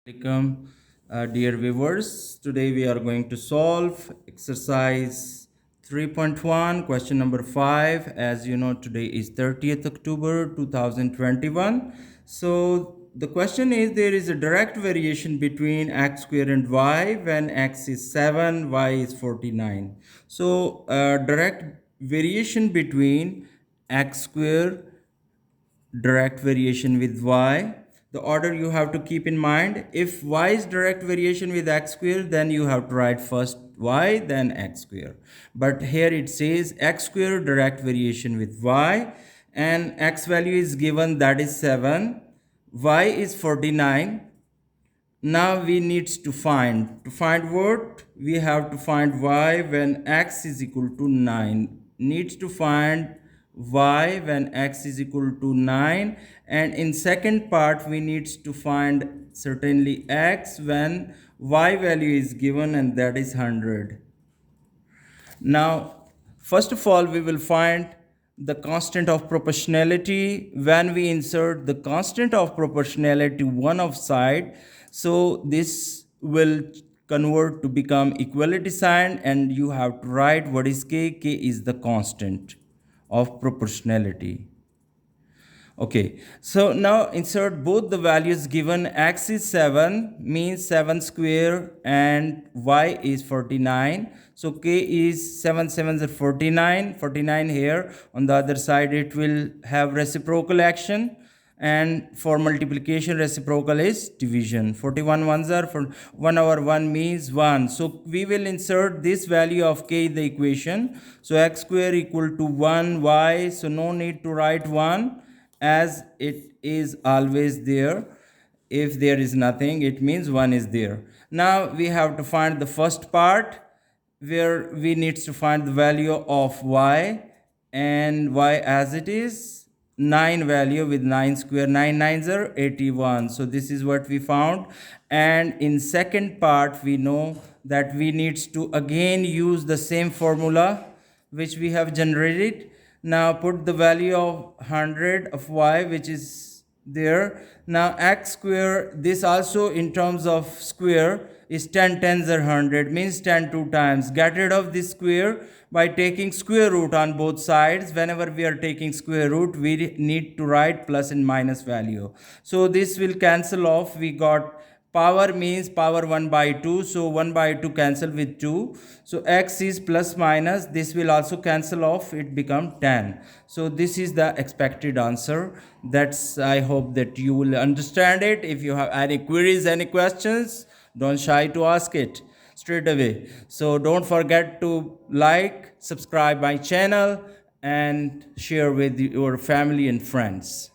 Welcome, dear viewers. Today we are going to solve exercise 3.1, question number 5. As you know, today is 30th October 2021. So the question is, there is a direct variation between x square and y when x is 7, y is 49. So direct variation between x square, direct variation with y. The order you have to keep in mind, if y is direct variation with x square, then you have to write first y then x square. But here it says x square direct variation with y, and x value is given, that is 7, y is 49. Now we need to find what we have to find y when x is equal to 9. Needs to find y when x is equal to 9, and in second part we need to find certainly x when y value is given, and that is 100. Now, first of all, we will find the constant of proportionality. When we insert the constant of proportionality one of side, so this will convert to become equality sign, and you have to write what is k. K is the constant of proportionality. Okay, so now insert both the values given. X is 7, means 7 square, and y is 49. So k is 7 7s are 49. 49 here. On the other side, it will have reciprocal action. And for multiplication, reciprocal is division. 41 ones are for 1 over 1 means 1. So we will insert this value of k in the equation. So x square equal to 1 y. So no need to write 1, as it is always there. If there is nothing, it means 1 is there. Now we have to find the first part, where we need to find the value of y, and y as it is 9 value with 9 square, 9 nines are 81. So this is what we found. And in second part, we know that we need to again use the same formula which we have generated. Now put the value of 100 of y, which is there. Now x square, this also in terms of square is 10 tens are 100, means 10 two times. Get rid of this square by taking square root on both sides. Whenever we are taking square root, we need to write plus and minus value. So this will cancel off. We got power means power 1 by 2, so 1 by 2 cancel with 2. So x is plus minus, this will also cancel off, it become 10. So this is the expected answer. That's, I hope that you will understand it. If you have any queries, any questions, don't shy to ask it straight away. So don't forget to like, subscribe my channel, and share with your family and friends.